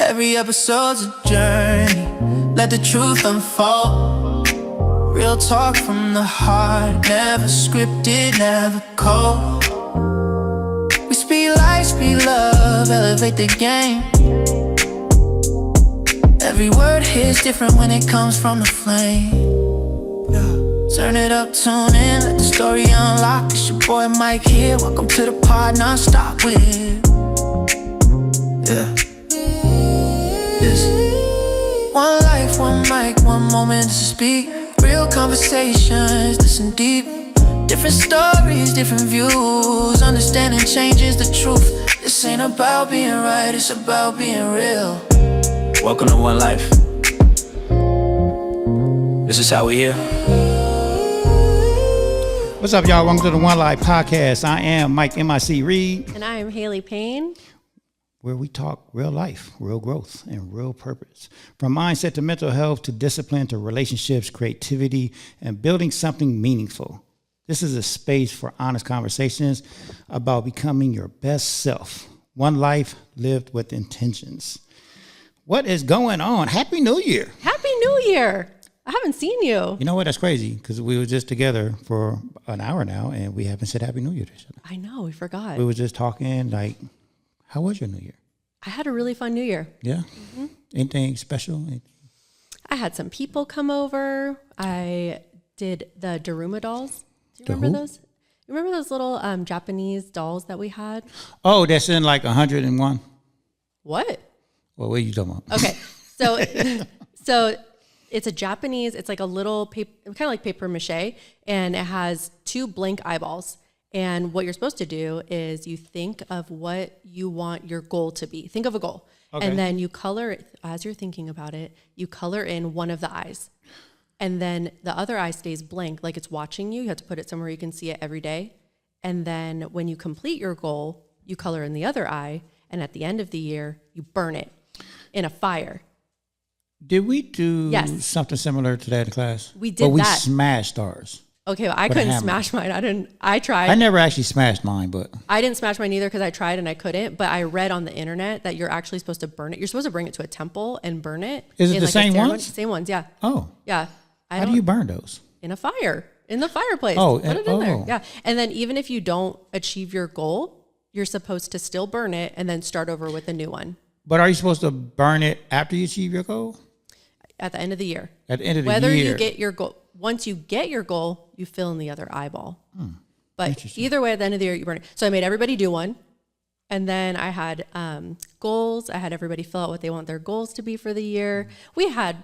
Every episode's a journey, let the truth unfold. Real talk from the heart, never scripted, never cold. We speak life, speak love, elevate the game. Every word hits different when it comes from the flame. Turn it up, tune in, let the story unlock. It's your boy Mike here, welcome to the pod non-stop with. This one life, one mic, one moment to speak. Real conversations, listen deep. Different stories, different views. Understanding changes the truth. This ain't about being right, it's about being real. Welcome to One Life. This is how we here. What's up, y'all? Welcome to the 1NELife podcast. I am Mike M.I.C. Reed. And I am Haley Payne. Where we talk real life, real growth, and real purpose. From mindset to mental health to discipline to relationships, creativity, and building something meaningful. This is a space for honest conversations about becoming your best self. One life lived with intentions. What is going on? Happy New Year. Happy New Year. I haven't seen you. You know what? That's crazy because we were just together for an hour now and we haven't said Happy New Year to each other. I know. We forgot. We were just talking like, how was your New Year? I had a really fun New Year. Yeah? Mm-hmm. Anything special? I had some people come over. I did the Daruma dolls. Do you The remember who? those? You remember those little Japanese dolls that we had? Oh, that's in like 101? What? Well, what are you talking about? Okay. So it's a Japanese, it's like a little paper, kind of like paper mache, and it has two blank eyeballs. And what you're supposed to do is you think of what you want your goal to be. Think of a goal. Okay. And then you color it, as you're thinking about it, you color in one of the eyes. And then the other eye stays blank, like it's watching you. You have to put it somewhere you can see it every day. And then when you complete your goal, you color in the other eye. And at the end of the year, you burn it in a fire. Did we do Yes. something similar to that in class? We did But we that. smashed ours. Okay, well, I With a couldn't hammer. smash mine. I tried. I never actually smashed mine, but I didn't smash mine either because I tried and I couldn't. But I read on the internet that you're actually supposed to burn it. You're supposed to bring it to a temple and burn it. Is it in the like a same ceremony. ones? Same ones, yeah. oh, Yeah. how do you burn those? In a fire, in the fireplace. Oh, Put it in there. oh. Yeah. And then even if you don't achieve your goal, you're supposed to still burn it and then start over with a new one But are you supposed to burn it after you achieve your goal? at the end of the year. At the end of the Whether year? you get your goal, once you get your goal, you fill in the other eyeball. But Interesting. either way, at the end of the year, you burn it. So I made everybody do one. And then I had goals. I had everybody fill out what they want their goals to be for the year. We had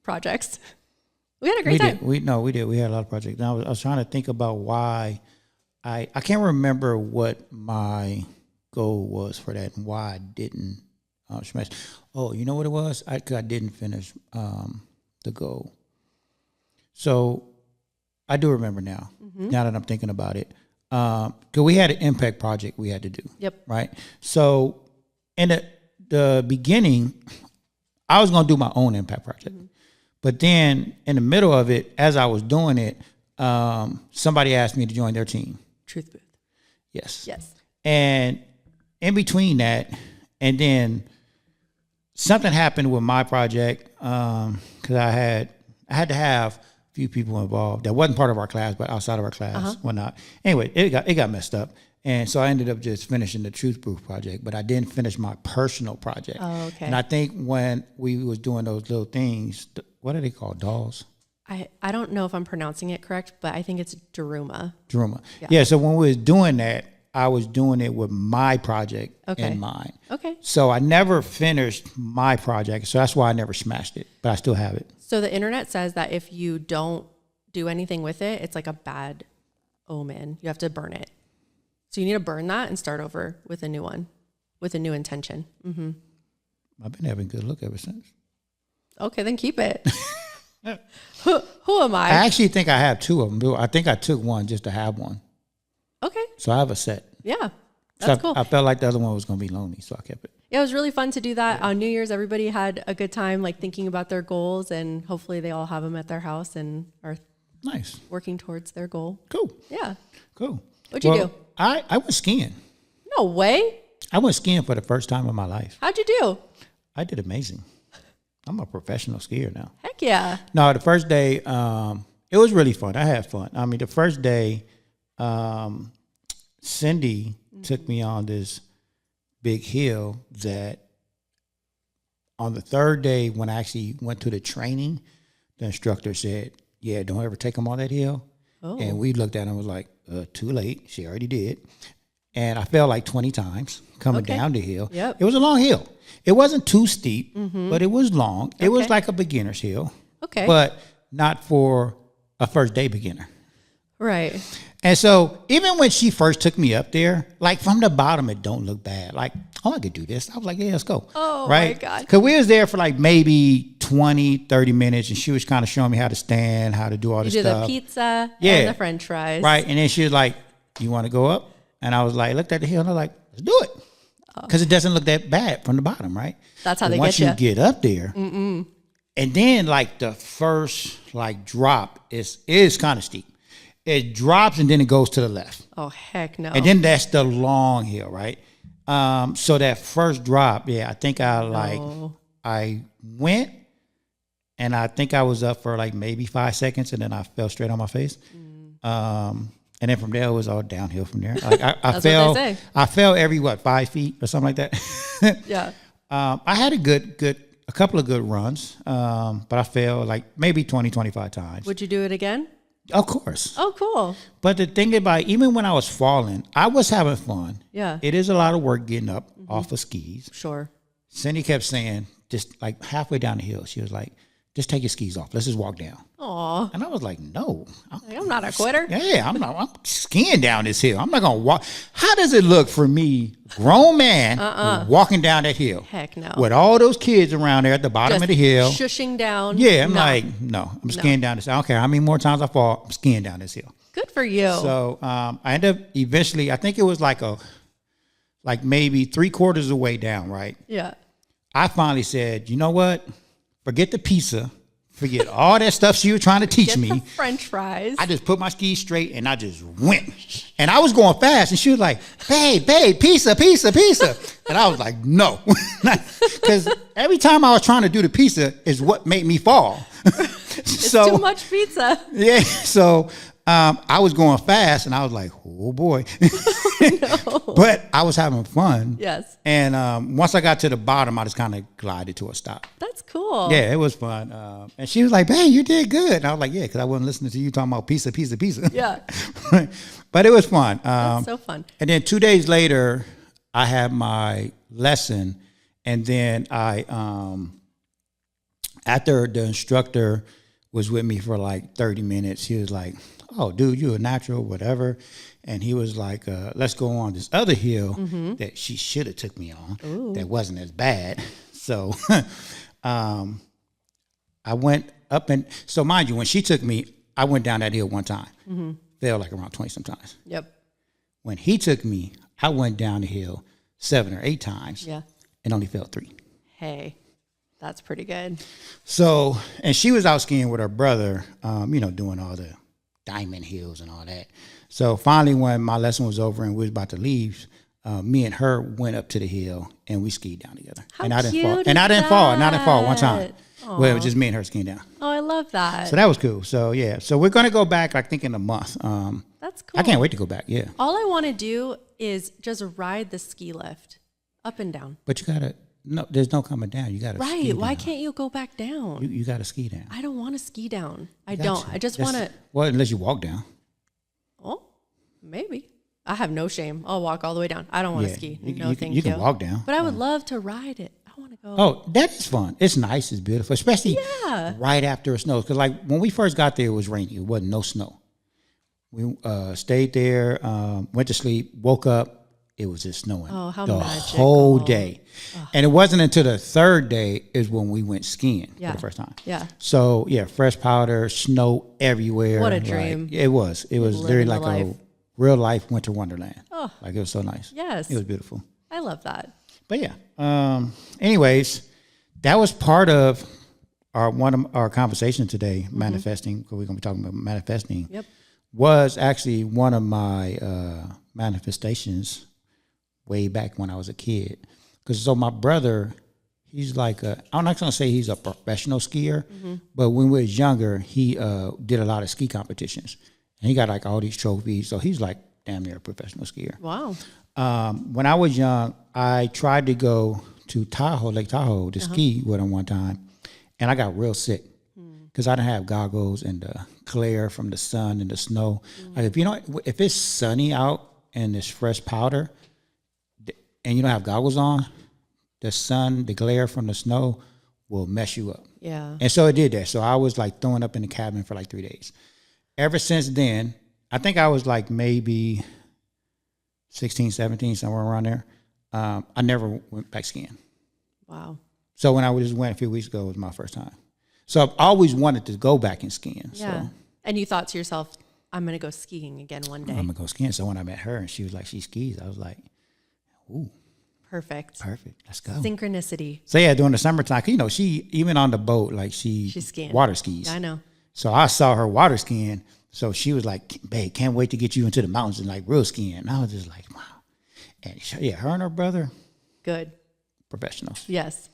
projects. We had a great time. We did. We had a lot of projects. And I was trying to think about why I can't remember what my goal was for that and why I didn't smash. Oh, you know what it was? Because I didn't finish the goal. So I do remember now. Now that I'm thinking about it, because we had an impact project we had to do. Yep. Right. So in the beginning, I was going to do my own impact project. But then in the middle of it, as I was doing it, somebody asked me to join their team. Truth booth. Yes. Yes. And in between that, and then something happened with my project because I had to have a few people involved that wasn't part of our class, but outside of our class, whatnot. Anyway, it got messed up. And so I ended up just finishing the Truth Proof project, but I didn't finish my personal project. Oh, okay. And I think when we was doing those little things, what are they called? Dolls? I don't know if I'm pronouncing it correct, but I think it's Daruma. Druma. Yeah. So when we was doing that, I was doing it with my project Okay. in mind. Okay. So I never finished my project. So that's why I never smashed it, but I still have it. So the internet says that if you don't do anything with it, it's like a bad omen. You have to burn it. So you need to burn that and start over with a new one, with a new intention. Mm-hmm. I've been having a good look ever since. Okay, then keep it. Who am I I? actually think I have two of them. I think I took one just to have one. Okay. So I have a set. Yeah. So That's cool. I felt like the other one was going to be lonely, so I kept it. Yeah, it was really fun to do that. On New Year's, everybody had a good time, like thinking about their goals, and hopefully they all have them at their house and are Nice. working towards their goal. Cool. Yeah. Cool. What'd you do? I went skiing. No way. I went skiing for the first time in my life. How'd you do? I did amazing. I'm a professional skier now. Heck yeah. No, the first day, it was really fun. I had fun. I mean, the first day, Cindy took me on this big hill that on the third day when I actually went to the training, the instructor said, yeah, don't ever take them on that hill. Oh. And we looked at him and was like, too late. She already did. And I fell like 20 times coming down the hill. Yep. It was a long hill. It wasn't too steep, but it was long. It was like a beginner's hill. Okay. But not for a first day beginner. Right. And so even when she first took me up there, like from the bottom, it don't look bad. Like, oh, I could do this. I was like, yeah, let's go. Oh, right? my God. Because we was there for like maybe 20, 30 minutes, and she was kind of showing me how to stand, how to do all this You do stuff. the pizza Yeah. and the french fries. Right. And then she was like, you want to go up? And I was like, looked at the hill, and I was like, let's do it. Because it doesn't look that bad from the bottom, right? That's how But they once get you get up there, and then like the first like drop is kind of steep. It drops and then it goes to the left. Oh, heck no. And then that's the long hill, right? So that first drop, yeah, I think I went and I think I was up for like maybe 5 seconds and then I fell straight on my face. And then from there it was all downhill from there. Like I fell, what they say. I fell every 5 feet or something like that. Yeah. I had a couple of good runs, but I fell like maybe 20, 25 times. Would you do it again? Of course. Oh, cool. But the thing about even when I was falling, I was having fun. Yeah. It is a lot of work getting up off of skis. Sure. Cindy kept saying, just like halfway down the hill, she was like, just take your skis off. Let's just walk down. Aw. And I was like, no. I'm not a quitter. Yeah, I'm skiing down this hill. I'm not going to walk. How does it look for me, grown man, walking down that hill? Heck no. With all those kids around there at the bottom Just of the hill. shushing down. Yeah, I'm No. like, no. I'm skiing down this. I don't care how many more times I fall. I'm skiing down this hill. Good for you. So I ended up eventually, I think it was like maybe 3/4 of the way down, right? Yeah. I finally said, you know what? Forget the pizza. Forget all that stuff she was trying to teach Get me. the french fries. I just put my skis straight and I just went. And I was going fast and she was like, babe, pizza. And I was like, no. Because every time I was trying to do the pizza is what made me fall. It's too much pizza. Yeah. So I was going fast and I was like, oh boy. No. But I was having fun. Yes. And once I got to the bottom, I just kind of glided to a stop. That's cool. Yeah, it was fun. And she was like, "Babe, you did good." And I was like, "Yeah," because I wasn't listening to you talking about pizza. Yeah. But it was fun. That's so fun. And then 2 days later, I had my lesson, and then I, after the instructor was with me for like 30 minutes, he was like, "Oh, dude, you're a natural, whatever." And he was like, let's go on this other hill that she should have took me on that wasn't as bad. So I went up and, so mind you, when she took me, I went down that hill one time. Fell like around 20 sometimes. Yep. When he took me, I went down the hill 7 or 8 times Yeah. and only fell 3. Hey, that's pretty good. So, and she was out skiing with her brother, doing all the diamond hills and all that. So finally, when my lesson was over and we was about to leave, me and her went up to the hill and we skied down together. How and I didn't cute fall. is And I didn't fall. And I didn't fall one time. Aw. Well, it was just me and her skiing down. Oh, I love that. So that was cool. So yeah. So we're gonna go back, I think, in a month. That's cool. I can't wait to go back. Yeah. All I want to do is just ride the ski lift up and down. But you gotta there's no coming down. You gotta ski Right. Why down. can't you go back down? You gotta ski down. I don't want to ski down. I Gotcha. don't. I just want to. Well, unless you walk down. Oh, maybe. I have no shame. I'll walk all the way down. I don't want to Yeah, ski. you- No, you thank you can walk down. But I would love to ride it. I want to go. Oh, that is fun. It's nice. It's beautiful, especially Yeah. right after it snows. Because like when we first got there, it was rainy. It wasn't no snow. We stayed there, went to sleep, woke up. It was just snowing Oh, how the magical. whole day. And it wasn't until the third day is when we went skiing Yeah. for the first time. Yeah. So yeah, fresh powder, snow everywhere. What a Like, dream. it was. It was literally living the like a life. real life winter wonderland. Oh. Like it was so nice. Yes. It was beautiful. I love that. But yeah. Anyways, that was part of one of our conversation today, manifesting, because we're gonna be talking about manifesting. Yep. Was actually one of my manifestations way back when I was a kid. Because so my brother, he's like I'm not gonna say he's a professional skier, but when we was younger, he did a lot of ski competitions, and he got like all these trophies. So he's like damn near a professional skier. Wow. When I was young, I tried to go to Lake Tahoe, to ski with him one time, and I got real sick because I didn't have goggles and the glare from the sun and the snow. Like if it's sunny out and it's fresh powder, and you don't have goggles on, the sun, the glare from the snow will mess you up. Yeah. And so it did that. So I was like throwing up in the cabin for like 3 days. Ever since then, I think I was like maybe 16, 17, somewhere around there. I never went back skiing. Wow. So when I just went a few weeks ago, it was my first time. So I've always wanted to go back and skiing. Yeah. So And you thought to yourself, I'm going to go skiing again one day. I'm going to go skiing. So when I met her and she was like, she skis, I was like, ooh. Perfect. Let's go. Synchronicity. So yeah, during the summertime, 'cause, she, even on the boat, like she's skiing. water skis. I know. So I saw her water skiing. So she was like, babe, can't wait to get you into the mountains and like real skiing. And I was just like, wow. And her and her brother, Good. professionals. Yes.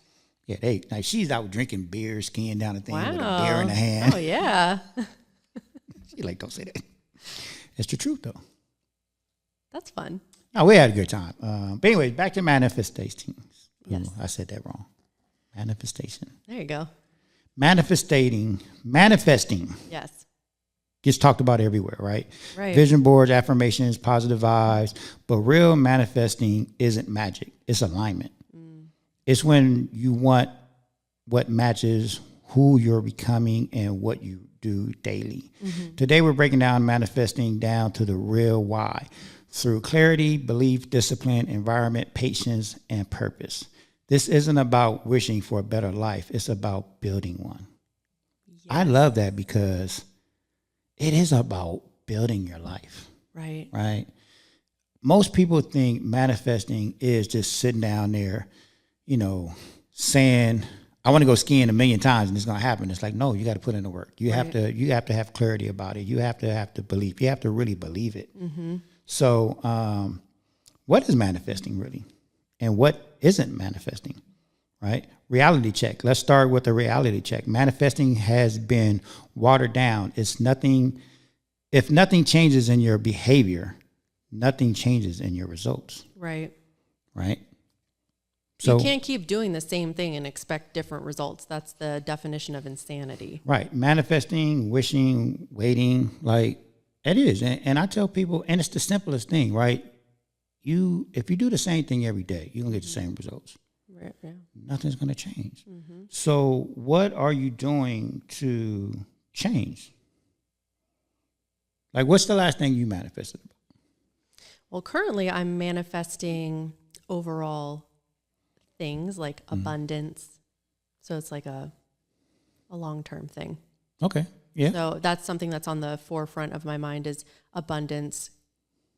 Yeah, she's out drinking beer, skiing down the thing with a Wow. beer in the hand. Oh, yeah. She's like, don't say that. It's the truth, though. That's fun. No, we had a good time. But anyways, back to manifestations. Yes. Ooh, I said that wrong. Manifestation. There you go. Manifesting Yes. gets talked about everywhere, right? Right. Vision boards, affirmations, positive vibes. But real manifesting isn't magic. It's alignment. It's when you want what matches who you're becoming and what you do daily. Today, we're breaking down manifesting down to the real why through clarity, belief, discipline, environment, patience, and purpose. This isn't about wishing for a better life. It's about building one. Yes. I love that because it is about building your life, Right. right? Most people think manifesting is just sitting down there, saying, I want to go skiing 1,000,000 times and it's going to happen. It's like, no, you got to put in the work. You have to have clarity about it. You have to believe. You have to really believe it. So what is manifesting really? And what isn't manifesting, right? Reality check. Let's start with the reality check. Manifesting has been watered down. It's nothing. If nothing changes in your behavior, nothing changes in your results, Right. right? So you can't keep doing the same thing and expect different results. That's the definition of insanity. right, manifesting, wishing, waiting, like it is. And I tell people, and it's the simplest thing, right? If you do the same thing every day, you're gonna get the same results. Right. Yeah. Nothing's gonna change. So what are you doing to change? Like, what's the last thing you manifested? Well, currently I'm manifesting overall things like abundance. So it's like a long-term thing. Okay. Yeah. So that's something that's on the forefront of my mind is abundance,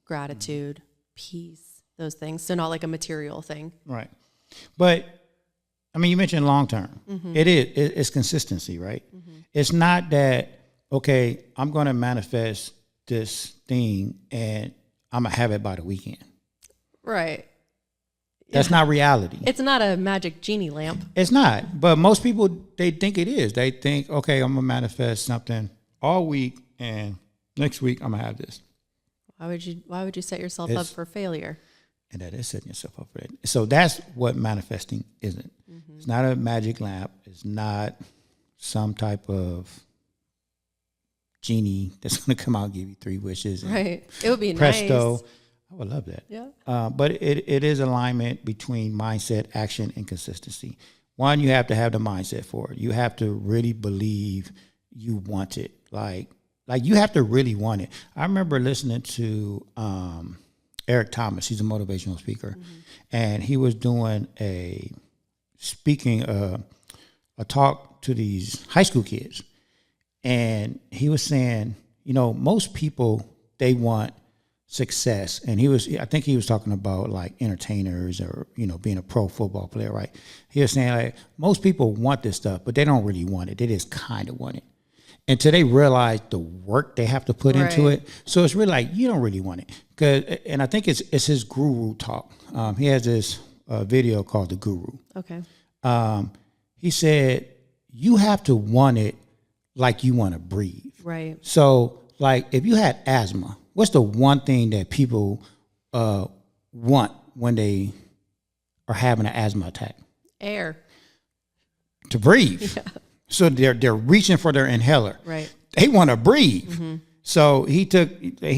gratitude, peace, those things. So not like a material thing. Right. But I mean, you mentioned long term. It's consistency, right? It's not that, okay, I'm going to manifest this thing and I'm going to have it by the weekend. Right. That's not reality. It's not a magic genie lamp. It's not. But most people, they think it is. They think, okay, I'm going to manifest something all week and next week I'm going to have this. Why would you set yourself up for failure? And that is setting yourself up for that. So that's what manifesting isn't. It's not a magic lamp. It's not some type of genie that's going to come out and give you 3 wishes. And Right. It would be presto. nice. I would love that. Yeah. But it is alignment between mindset, action, and consistency. One, you have to have the mindset for it. You have to really believe you want it. Like you have to really want it. I remember listening to Eric Thomas. He's a motivational speaker, and he was doing a talk to these high school kids, and he was saying, most people, they want success, and I think he was talking about like entertainers or being a pro football player, right? He was saying like most people want this stuff, but they don't really want it. They just kind of want it. until they realize the work they have to put into Right. it. So it's really like, you don't really want it. And I think it's his guru talk. He has this video called The Guru. Okay. He said, you have to want it like you want to breathe. Right. So, like, if you had asthma, what's the one thing that people want when they are having an asthma attack? Air. To breathe. Yeah. So they're reaching for their inhaler. Right. They want to breathe. Mm-hmm. So he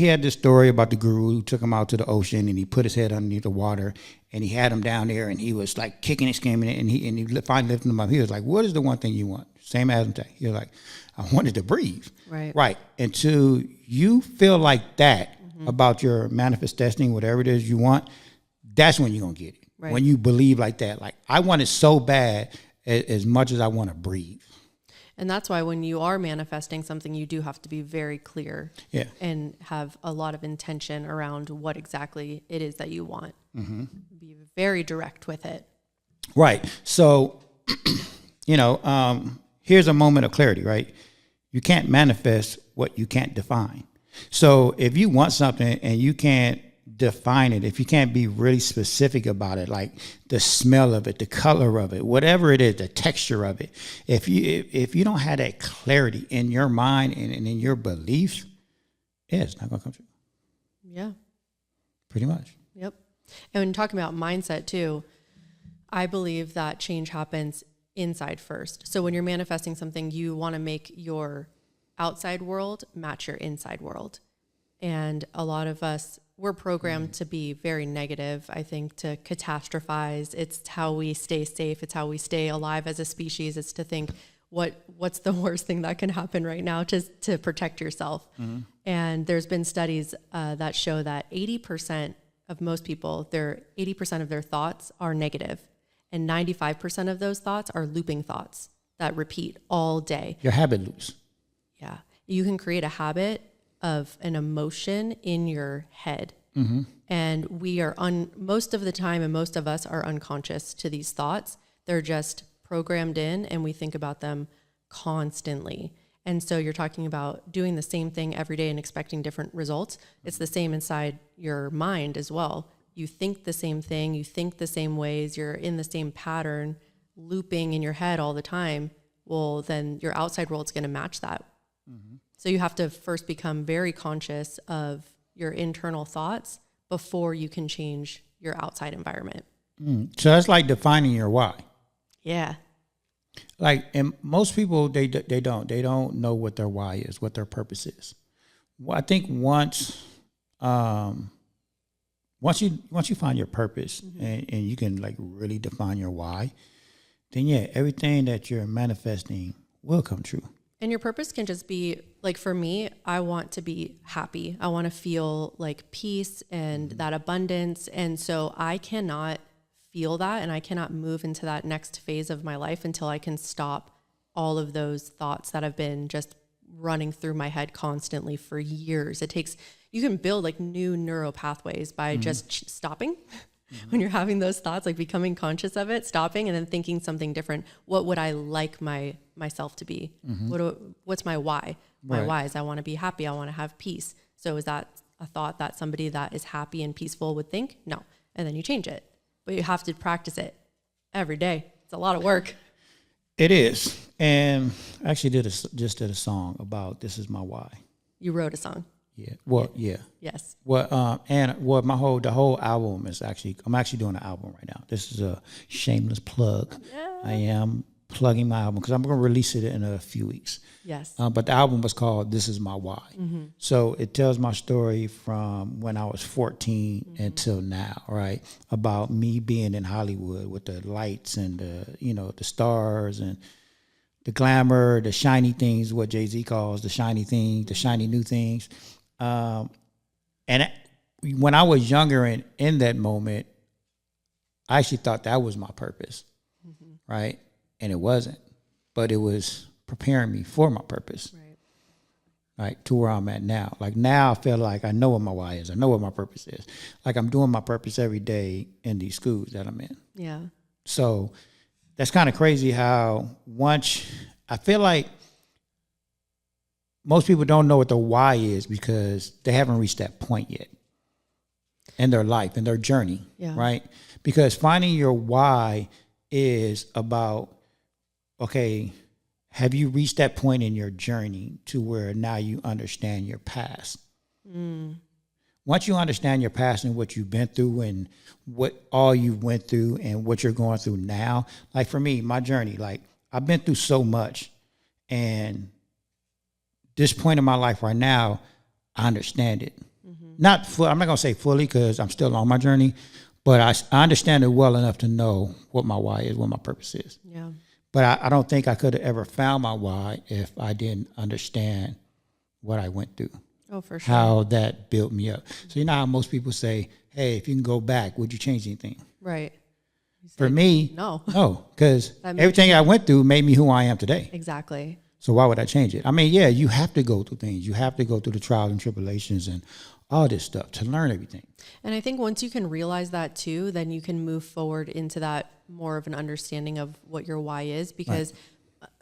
had this story about the guru who took him out to the ocean and he put his head underneath the water and he had him down there and he was like kicking and screaming and he finally lifted him up. He was like, what is the one thing you want? Same asthma attack. He was like, I wanted to breathe. Right. Right. Until you feel like that about your manifest destiny, whatever it is you want, that's when you're going to get it. Right. When you believe like that, like I want it so bad as much as I want to breathe. And that's why when you are manifesting something, you do have to be very clear and have a lot of intention around what exactly it is that you want. Mm-hmm. Be very direct with it. Right. So, here's a moment of clarity, right? You can't manifest what you can't define. So if you want something and you can't define it, if you can't be really specific about it, like the smell of it, the color of it, whatever it is, the texture of it, if you don't have that clarity in your mind and in your beliefs, it's not gonna come true. Yeah. Pretty much. Yep. And when talking about mindset too, I believe that change happens inside first. So when you're manifesting something, you want to make your outside world match your inside world. And a lot of us, we're programmed to be very negative, I think, to catastrophize. It's how we stay safe. It's how we stay alive as a species. It's to think, what's the worst thing that can happen right now to protect yourself? Mm-hmm. And there's been studies that show that 80% of most people, 80% of their thoughts are negative, and 95% of those thoughts are looping thoughts that repeat all day. Your habit loops. Yeah. You can create a habit of an emotion in your head. Mm-hmm. And we are most of the time, and most of us are unconscious to these thoughts. They're just programmed in and we think about them constantly. And so you're talking about doing the same thing every day and expecting different results. It's the same inside your mind as well. You think the same thing, you think the same ways, you're in the same pattern, looping in your head all the time. Well, then your outside world's going to match that. Mm-hmm. So you have to first become very conscious of your internal thoughts before you can change your outside environment. So that's like defining your why. Yeah. Like, and most people, they don't know what their why is, what their purpose is. Well, I think once you find your purpose mm-hmm. and you can like really define your why, then yeah, everything that you're manifesting will come true. And your purpose can just be, like for me, I want to be happy. I want to feel like peace and that abundance. And so I cannot feel that and I cannot move into that next phase of my life until I can stop all of those thoughts that have been just running through my head constantly for years. You can build like new neural pathways by mm-hmm. just stopping. When you're having those thoughts, like becoming conscious of it, stopping and then thinking something different. What would I like myself to be? Mm-hmm. What's my why? My why is I want to be happy. I want to have peace. So is that a thought that somebody that is happy and peaceful would think? No. And then you change it. But you have to practice it every day. It's a lot of work. It is. And I actually just did a song about This Is My Why. You wrote a song. Yeah. Well, yeah. Yes. Well, and what the whole album is I'm actually doing an album right now. This is a shameless plug. Yeah. I am plugging my album because I'm going to release it in a few weeks. Yes. But the album was called This Is My Why. Mm-hmm. So it tells my story from when I was 14 mm-hmm. until now, right? About me being in Hollywood with the lights and the stars and the glamour, the shiny things, what Jay-Z calls the shiny things, the shiny new things. And when I was younger and in that moment, I actually thought that was my purpose, mm-hmm. right? And it wasn't, but it was preparing me for my purpose, right? To where I'm at now. Like now I feel like I know what my why is. I know what my purpose is. Like I'm doing my purpose every day in these schools that I'm in. Yeah. So – that's kind of crazy how once I feel like, most people don't know what the why is because they haven't reached that point yet in their life, in their journey, right? Because finding your why is about, okay, have you reached that point in your journey to where now you understand your past? Once you understand your past and what you've been through and what all you went through and what you're going through now, like for me, my journey, like I've been through so much, and this point in my life right now, I understand it. Not full, I'm not gonna say fully because I'm still on my journey, but I understand it well enough to know what my why is, what my purpose is. Yeah. But I don't think I could have ever found my why if I didn't understand what I went through. Oh, for sure. How that built me up. So you know how most people say, hey, if you can go back, would you change anything? Right. For me, no. No, because everything I went through made me who I am today. Exactly. So why would I change it? I mean, yeah, you have to go through things. You have to go through the trials and tribulations and all this stuff to learn everything. And I think once you can realize that too, then you can move forward into that more of an understanding of what your why is. Because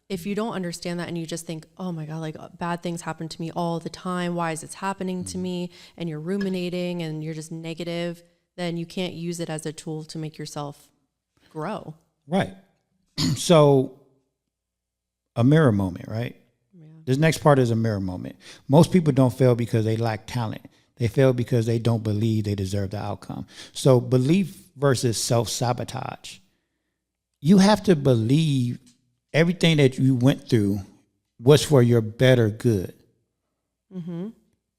if you don't understand that and you just think, oh my God, like bad things happen to me all the time, why is this happening to me? And you're ruminating and you're just negative, then you can't use it as a tool to make yourself grow. Right. So a mirror moment, right? Yeah. This next part is a mirror moment. Most people don't fail because they lack talent. They fail because they don't believe they deserve the outcome. So belief versus self-sabotage. You have to believe everything that you went through was for your better good.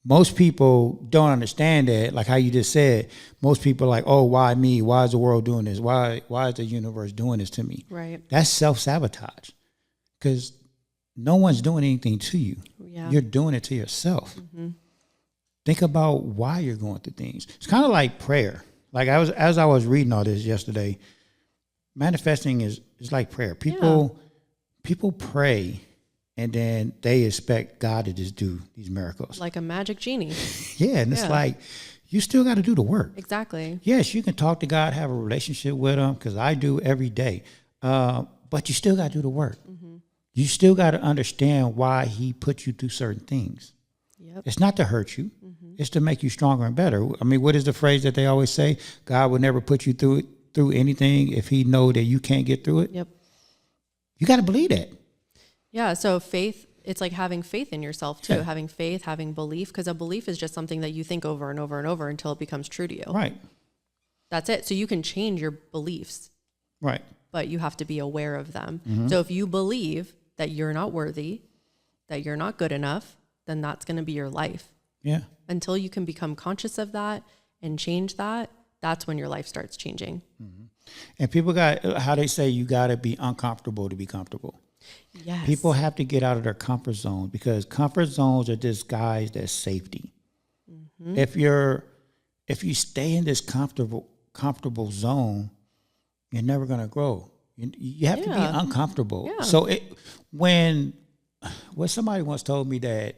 Most people don't understand that, like how you just said. Most people are like, oh, why me? Why is the world doing this? Why is the universe doing this to me? Right. That's self-sabotage because no one's doing anything to you. Yeah. You're doing it to yourself. Think about why you're going through things. It's kind of like prayer. Like as I was reading all this yesterday, manifesting is like prayer. People pray and then they expect God to just do these miracles. Like a magic genie. Yeah, and it's like you still got to do the work. Exactly. Yes, you can talk to God, have a relationship with him, because I do every day. But you still got to do the work. You still got to understand why he put you through certain things. Yep. It's not to hurt you. It's to make you stronger and better. I mean, what is the phrase that they always say? God would never put you through anything if he know that you can't get through it. Yep. You got to believe that. Yeah. So faith, it's like having faith in yourself too. Yeah. Having faith, having belief, because a belief is just something that you think over and over and over until it becomes true to you. Right. That's it. So you can change your beliefs. Right. But you have to be aware of them. So if you believe that you're not worthy, that you're not good enough, then that's going to be your life. Yeah. Until you can become conscious of that and change that, that's when your life starts changing. And people got, how they say, you got to be uncomfortable to be comfortable. Yes. People have to get out of their comfort zone because comfort zones are disguised as safety. If you stay in this comfortable zone, you're never going to grow. You have to be uncomfortable. Yeah. So when somebody once told me that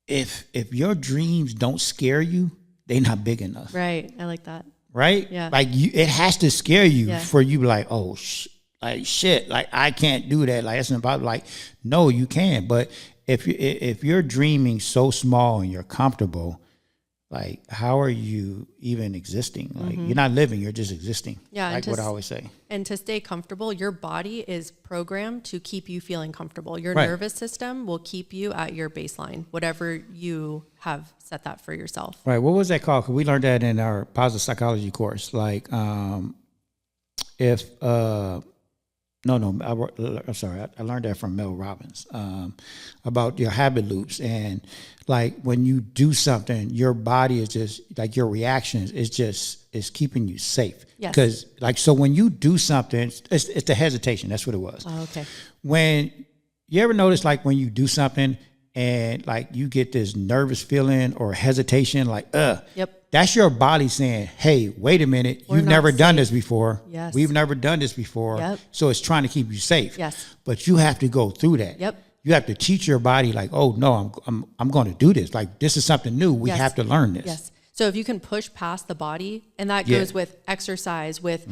if your dreams don't scare you, they're not big enough. Right. I like that. Right? Yeah. Like it has to scare you Yeah. for you to be like, oh, shit, like I can't do that. Like that's about like, no, you can. But if you're dreaming so small and you're comfortable, like how are you even existing? Like you're not living, you're just existing. Yeah. Like what I always say. And to stay comfortable, your body is programmed to keep you feeling comfortable. Your Right. nervous system will keep you at your baseline, whatever you have set that for yourself. Right. What was that called? 'Cause we learned that in our positive psychology course. Like I'm sorry. I learned that from Mel Robbins about your habit loops. And like when you do something, your body is just like your reactions is keeping you safe. Yes. Because like, so when you do something, it's the hesitation. That's what it was. Oh, okay. When you ever notice, like when you do something and like you get this nervous feeling or hesitation, like, Yep. that's your body saying, hey, wait a minute. We're You've not never done safe. this before. Yes. We've never done this before. Yep. So it's trying to keep you safe. Yes. But you have to go through that. Yep. You have to teach your body like, oh no, I'm going to do this. Like this is something new. We Yes. have to learn this. Yes. So if you can push past the body, and that Yeah. goes with exercise, with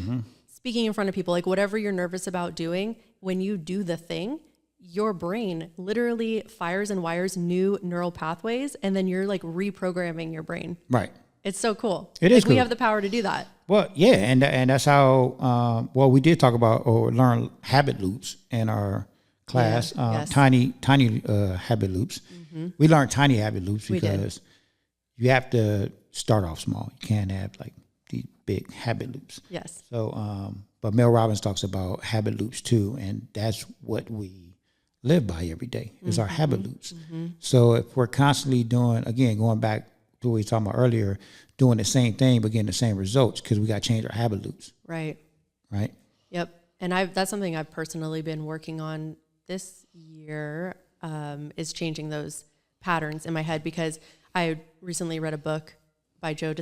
speaking in front of people, like whatever you're nervous about doing, when you do the thing, your brain literally fires and wires new neural pathways, and then you're like reprogramming your brain. Right. It's so cool. It is We cool. have the power to do that. Well, yeah, and that's how. Well, we did talk about or learn habit loops in our class. Yeah, yes. Tiny habit loops. We learned tiny habit loops We did. because you have to start off small. You can't have like these big habit loops. Yes. So, but Mel Robbins talks about habit loops too, and that's what we live by every day is our habit loops. So if we're constantly doing, again, going back to what we were talking about earlier, doing the same thing but getting the same results because we got to change our habit loops, Right. right? Yep. And that's something I've personally been working on this year, is changing those patterns in my head, because I recently read a book by Dr.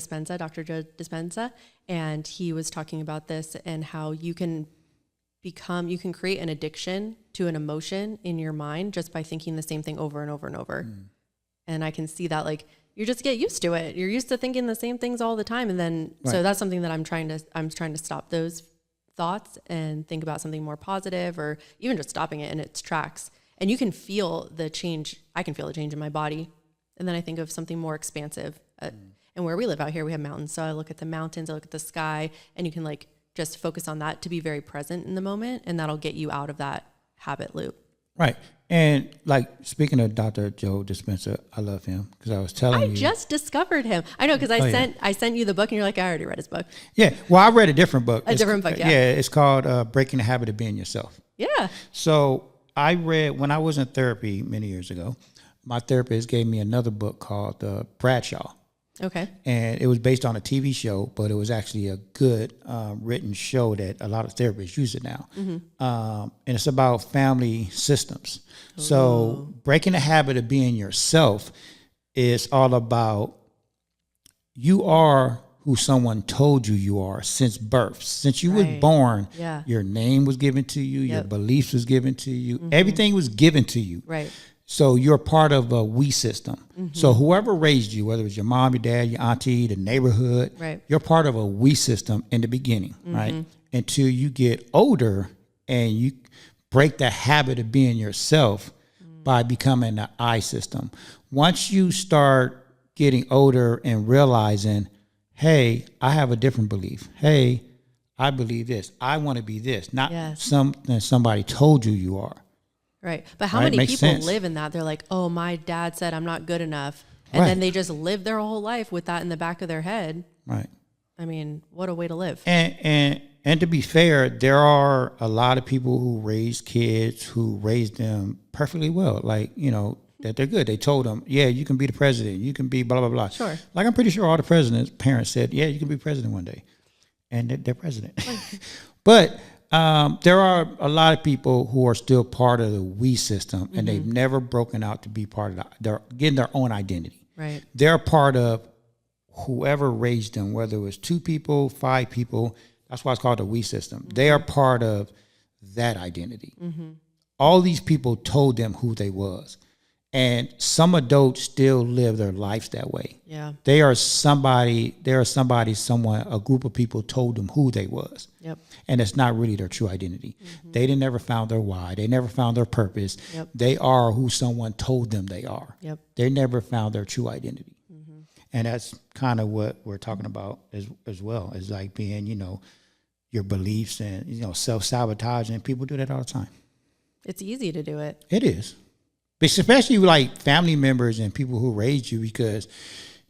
Joe Dispenza, and he was talking about this and how you can create an addiction to an emotion in your mind just by thinking the same thing over and over and over. And I can see that, like, you just get used to it. You're used to thinking the same things all the time. And then, so that's something that I'm trying to stop those thoughts and think about something more positive, or even just stopping it in its tracks. And you can feel the change. I can feel a change in my body. And then I think of something more expansive. And where we live out here, we have mountains. So I look at the mountains, I look at the sky, and you can like just focus on that to be very present in the moment. And that'll get you out of that habit loop. Right. And like, speaking of Dr. Joe Dispenza, I love him because I was telling you. I just discovered him. I know, because I sent you the book and you're like, I already read his book. Yeah. Well, I read a different book. Different book, yeah. Yeah. It's called Breaking the Habit of Being Yourself. Yeah. So I read, when I was in therapy many years ago, my therapist gave me another book called Bradshaw. Okay. And it was based on a TV show, but it was actually a good written show that a lot of therapists use it now. And it's about family systems. Ooh. So breaking the habit of being yourself is all about you are who someone told you are since birth. Since you was born, your name was given to you, your beliefs was given to you, everything was given to you. Right. So you're part of a we system. So whoever raised you, whether it's your mom, your dad, your auntie, the neighborhood, you're part of a we system in the beginning, right? Until you get older and you break the habit of being yourself by becoming the I system. Once you start getting older and realizing, hey, I have a different belief. Hey, I believe this. I want to be this, not something somebody told you are. Right. But how many people live in that? They're like, oh, my dad said I'm not good enough. And then they just live their whole life with that in the back of their head. Right. I mean, what a way to live. And to be fair, there are a lot of people who raise kids who raise them perfectly well. Like, you know, that they're good. They told them, yeah, you can be the president. You can be blah, blah, blah. Sure. Like, I'm pretty sure all the presidents' parents said, yeah, you can be president one day. And they're president. But there are a lot of people who are still part of the we system, and they've never broken out to be part of they're getting their own identity. Right. They're part of whoever raised them, whether it was 2 people, 5 people. That's why it's called the we system. They are part of that identity. All these people told them who they was. And some adults still live their lives that way. Yeah. Someone, a group of people told them who they was. Yep. And it's not really their true identity. They never found their why. They never found their purpose. Yep. They are who someone told them they are. Yep. They never found their true identity. And that's kind of what we're talking about as well. It's like being, you know, your beliefs and, you know, self-sabotaging. People do that all the time. It's easy to do it. It is. Especially like family members and people who raised you, because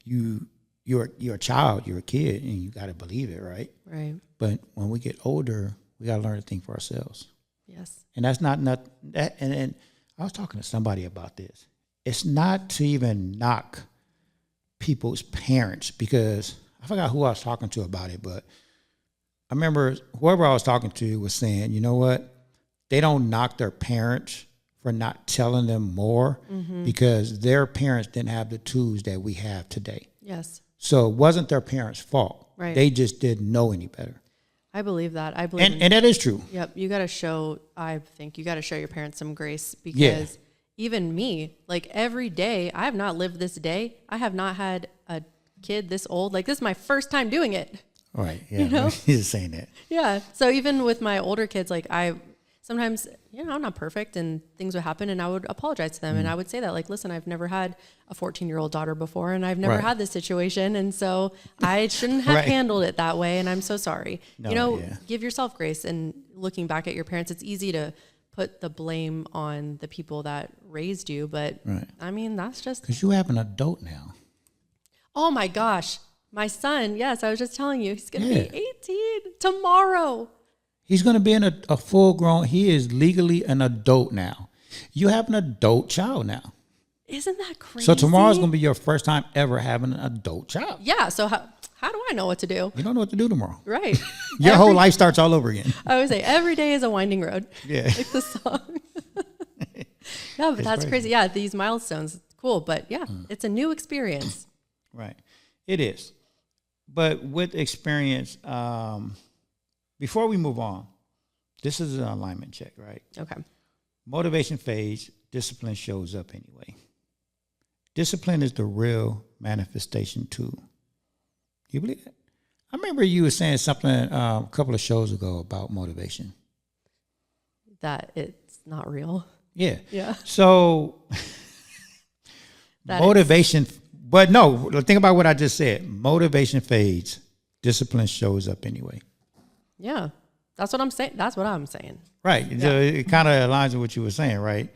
you're a child, you're a kid, and you got to believe it, right? Right. But when we get older, we got to learn to think for ourselves. Yes. And that's not that. And I was talking to somebody about this. It's not to even knock people's parents, because I forgot who I was talking to about it, but I remember whoever I was talking to was saying, you know what? They don't knock their parents for not telling them more, because their parents didn't have the tools that we have today. Yes. So it wasn't their parents' fault. Right. They just didn't know any better. I believe that. I believe and that is true. Yep. I think you got to show your parents some grace, because even me, like every day, I have not lived this day. I have not had a kid this old. Like, this is my first time doing it. Right. Yeah. You know? He's saying that. Yeah. So even with my older kids, like sometimes, I'm not perfect and things would happen and I would apologize to them. And I would say that like, listen, I've never had a 14-year-old daughter before and I've never had this situation. And so I shouldn't have handled it that way. And I'm so sorry. Give yourself grace. And looking back at your parents, it's easy to put the blame on the people that raised you. But I mean, that's just. Because you have an adult now. Oh my gosh. My son. Yes. I was just telling you, he's going to be 18 tomorrow. He's going to be in a full grown, he is legally an adult now. You have an adult child now. Isn't that crazy? So tomorrow's going to be your first time ever having an adult child. Yeah. So how do I know what to do? You don't know what to do tomorrow. Right. Your whole life starts all over again. I would say every day is a winding road. Yeah. Like the song. Yeah, but that's crazy. Yeah. These milestones, cool. But yeah, it's a new experience. Right. It is. But with experience, before we move on, this is an alignment check, right? Okay. Motivation fades, discipline shows up anyway. Discipline is the real manifestation tool. You believe that? I remember you were saying something a couple of shows ago about motivation. That it's not real. Yeah. Yeah. So motivation, but no, think about what I just said. Motivation fades, discipline shows up anyway. Yeah, that's what I'm saying. That's what I'm saying. Right. Yeah. So it kind of aligns with what you were saying, right?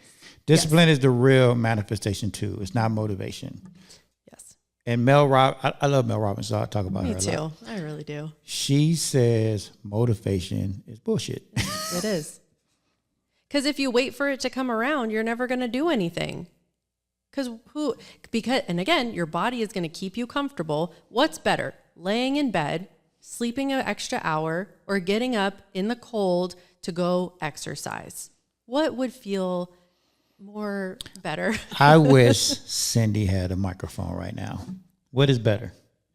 Discipline is the real manifestation too. It's not motivation. Yes. And I love Mel Robbins, so I'll talk about her a lot. Me too. I really do. She says motivation is bullshit. It is. Because if you wait for it to come around, you're never going to do anything. Because and again, your body is going to keep you comfortable. What's better? Laying in bed, sleeping an extra hour, or getting up in the cold to go exercise? What would feel more better? I wish Cindy had a microphone right now. What is better?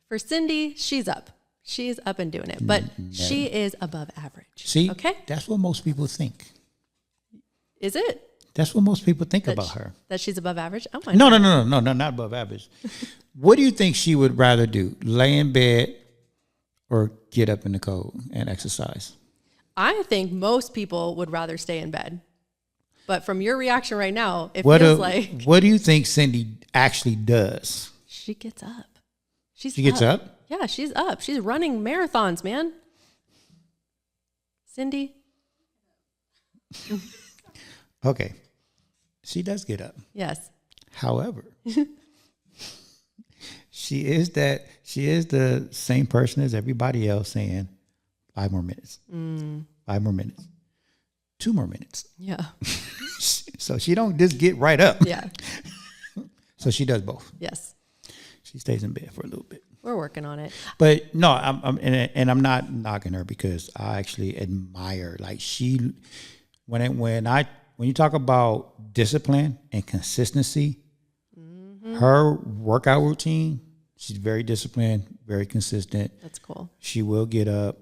For Cindy, she's up. She's up and doing it. But she is above average. See? Okay. That's what most people think. Is it? That's what most people think about her. That she's above average? Oh my No, not above average. What do you think she would rather do? Lay in bed or get up in the cold and exercise? I think most people would rather stay in bed. But from your reaction right now, it feels like... What do you think Cindy actually does? She gets up. She gets up? Yeah, she's up. She's running marathons, man. Cindy? Okay. She does get up. Yes. However, she is the same person as everybody else saying 5 more minutes. 5 more minutes. 2 more minutes. Yeah. So she don't just get right up. Yeah. So she does both. Yes. She stays in bed for a little bit. We're working on it. But no, I'm not knocking her because I actually admire when you talk about discipline and consistency, her workout routine, she's very disciplined, very consistent. That's cool. She will get up.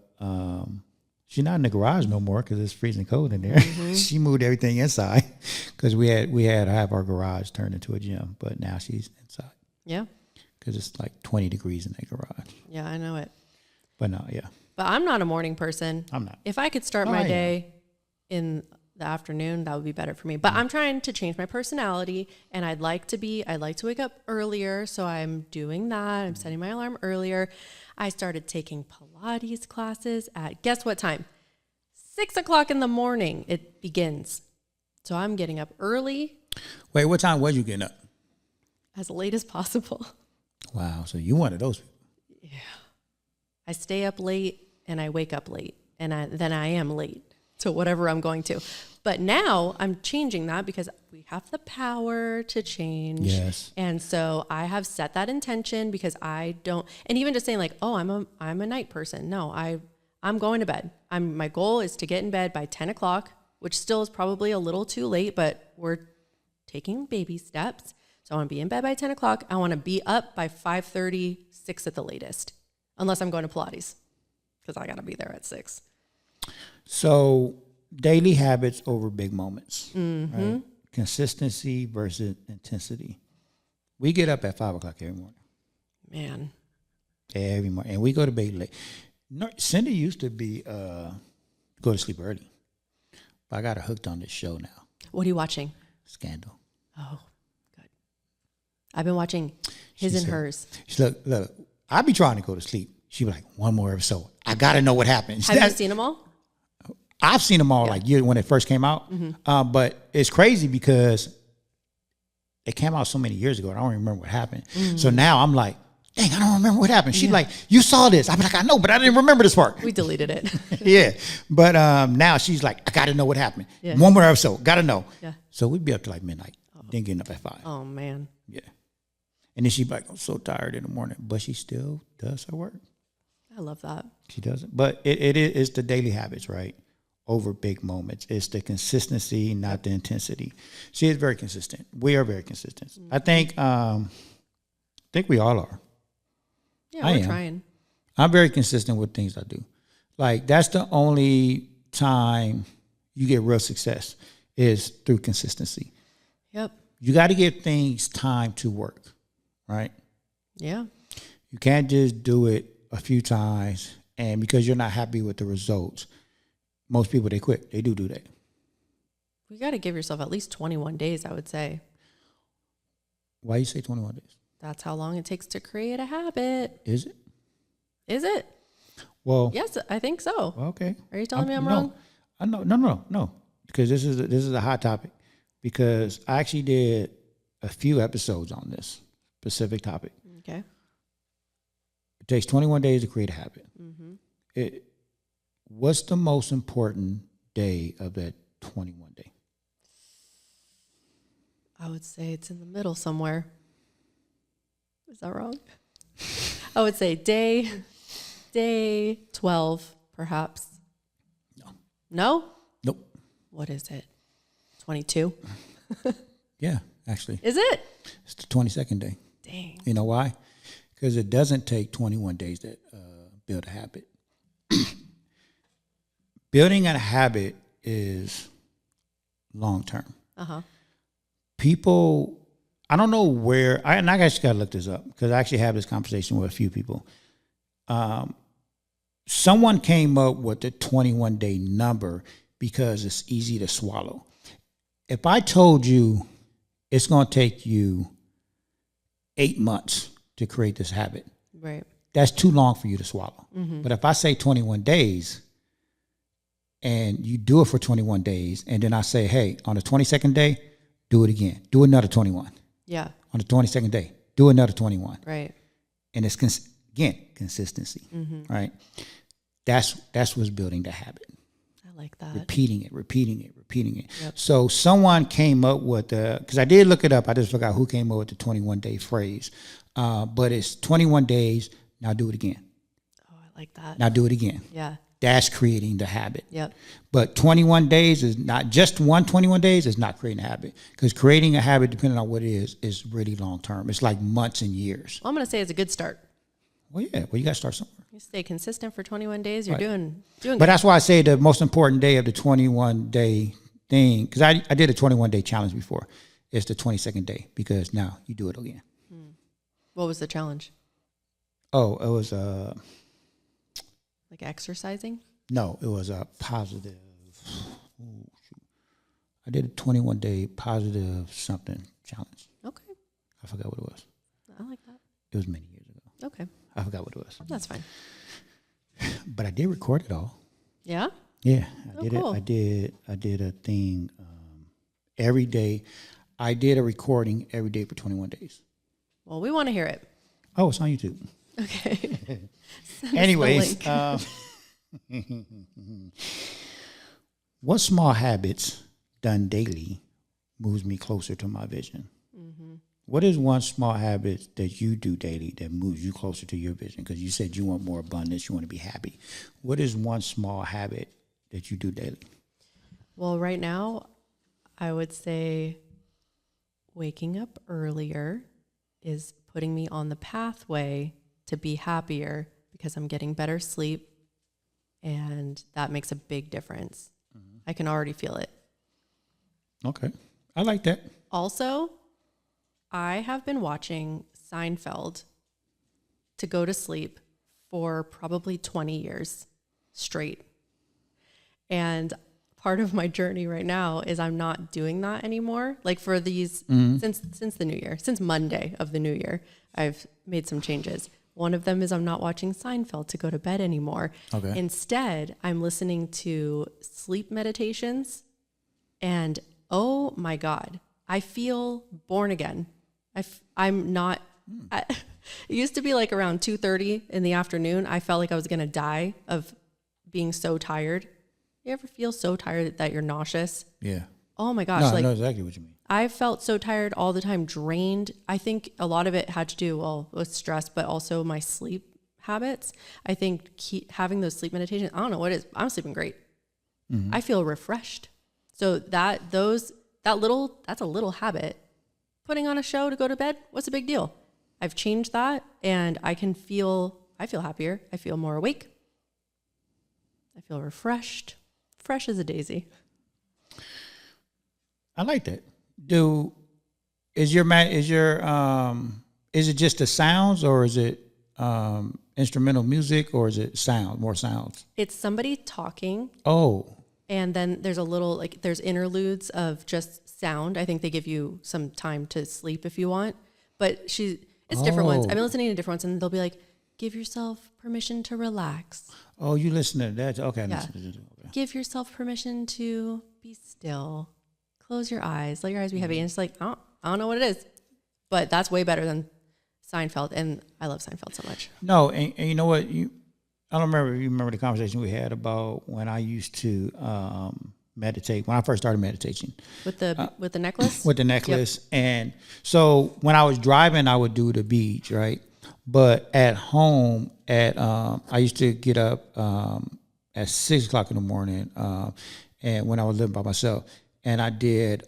She's not in the garage no more because it's freezing cold in there. She moved everything inside because we had to have our garage turned into a gym, but now she's inside. Yeah. Because it's like 20 degrees in that garage. Yeah, I know it. But no, yeah. But I'm not a morning person. I'm not. If I could start my day in the afternoon, that would be better for me. But I'm trying to change my personality, and I'd like to wake up earlier, so I'm doing that. I'm setting my alarm earlier. I started taking Pilates classes at, guess what time? 6 o'clock in the morning it begins. So I'm getting up early. Wait, what time was you getting up? As late as possible. Wow, so you one of those people. Yeah. I stay up late and I wake up late, and then I am late to whatever I'm going to. But now I'm changing that because we have the power to change. Yes. And so I have set that intention because I don't, and even just saying like, oh, I'm a night person. No, I'm going to bed. My goal is to get in bed by 10 o'clock, which still is probably a little too late, but we're taking baby steps. So I want to be in bed by 10 o'clock. I want to be up by 5:30, 6 at the latest, unless I'm going to Pilates because I got to be there at 6. So daily habits over big moments, right? Consistency versus intensity. We get up at 5 o'clock every morning. Man. Every morning. And we go to bed late. No, Cindy used to be go to sleep early. But I got her hooked on this show now. What are you watching? Scandal. Oh, good. I've been watching his and hers. Look, I be trying to go to sleep. She be like, one more episode. I got to know what happens. Have you seen them all? I've seen them all when it first came out. But it's crazy because it came out so many years ago. I don't remember what happened. So now I'm like, dang, I don't remember what happened. She's like, you saw this. I'm like, I know, but I didn't remember this part. We deleted it. Yeah. But now she's like, I got to know what happened. Yeah. One more episode. Got to know. Yeah. So we'd be up to like midnight. Then getting up at 5. Oh, man. Yeah. And then she'd be like, I'm so tired in the morning. But she still does her work. I love that. She doesn't. But it's the daily habits, right? Over big moments. It's the consistency, not the intensity. She is very consistent. We are very consistent. I think we all are. Yeah, we're trying. I'm very consistent with things I do. Like, that's the only time you get real success is through consistency. Yep. You got to give things time to work, right? Yeah. You can't just do it a few times, and because you're not happy with the results, most people, they quit. They do that. You got to give yourself at least 21 days, I would say. Why you say 21 days? That's how long it takes to create a habit. Is it? Is it? Well, yes, I think so. Okay. Are you telling me I'm wrong? I know. No. Because this is a hot topic. Because I actually did a few episodes on this specific topic. Okay. It takes 21 days to create a habit. What's the most important day of that 21 day? I would say it's in the middle somewhere. Is that wrong? I would say day 12, perhaps. No. No? Nope. What is it? 22? Yeah, actually. Is it? It's the 22nd day. Dang. You know why? Because it doesn't take 21 days to build a habit. Building a habit is long term. Uh-huh. People, I don't know where, and I actually got to look this up because I actually have this conversation with a few people. Someone came up with the 21 day number because it's easy to swallow. If I told you it's going to take you 8 months to create this habit, Right. that's too long for you to swallow. But if I say 21 days and you do it for 21 days, and then I say, hey, on the 22nd day, do it again. Do another 21. Yeah. On the 22nd day, do another 21. Right. And it's, consistency, right? That's what's building the habit. I like that. Repeating it. Yep. So someone came up with because I did look it up. I just forgot who came up with the 21-day phrase. But it's 21 days, now do it again. Oh, I like that. Now do it again. Yeah. That's creating the habit. Yep. But 21 days is not just 21 days is not creating a habit, because creating a habit, depending on what it is really long term. It's like months and years. Well, I'm going to say it's a good start. Well, yeah. Well, you got to start somewhere. You stay consistent for 21 days, you're Right. doing But good. that's why I say the most important day of the 21-day thing, because I did a 21-day challenge before. It's the 22nd day, because now you do it again. What was the challenge? Oh, it was Like exercising? no, it was a positive. Oh, shoot. I did a 21-day positive something challenge. Okay. I forgot what it was. I like that. It was many years ago. Okay. I forgot what it was. That's fine. But I did record it all. Yeah? Yeah, I Oh, did cool. it. I did a thing every day. I did a recording every day for 21 days. Well, we want to hear it. Oh, it's on YouTube. Okay. Send us the Anyways, link. what small habits done daily moves me closer to my vision? What is one small habit that you do daily that moves you closer to your vision? Because you said you want more abundance, you want to be happy. What is one small habit that you do daily? Well, right now, I would say waking up earlier is putting me on the pathway to be happier because I'm getting better sleep, and that makes a big difference. I can already feel it. Okay. I like that. Also, I have been watching Seinfeld to go to sleep for probably 20 years straight. And part of my journey right now is I'm not doing that anymore. Like for these, since the new year, since Monday of the new year, I've made some changes. One of them is I'm not watching Seinfeld to go to bed anymore. Okay. Instead, I'm listening to sleep meditations, and oh my God, I feel born again. I'm not, it used to be like around 2:30 in the afternoon. I felt like I was going to die of being so tired. You ever feel so tired that you're nauseous? Yeah. Oh my gosh. No, like, I know exactly what you mean. I felt so tired all the time, drained. I think a lot of it had to do, well, with stress, but also my sleep habits. I think having those sleep meditations, I don't know what it is. I'm sleeping great. I feel refreshed. So that's a little habit. Putting on a show to go to bed, what's the big deal? I've changed that, and I feel happier. I feel more awake. I feel refreshed, fresh as a daisy. I like that. Is it just the sounds, or is it instrumental music, or is it more sounds? It's somebody talking. Oh. And then there's a little, like, there's interludes of just sound. I think they give you some time to sleep if you want. But it's different ones. I've been listening to different ones, and they'll be like, give yourself permission to relax. Oh, you listen to that? Okay. Yeah. Okay. Give yourself permission to be still. Close your eyes. Let your eyes be heavy. And it's like, I don't know what it is. But that's way better than Seinfeld. And I love Seinfeld so much. No, and you know what? I don't remember. You remember the conversation we had about when I used to meditate, when I first started meditating. With the necklace? With the necklace. Yep. And so when I was driving, I would do the beach, right? But at home, I used to get up at 6 o'clock in the morning, and when I was living by myself, and I did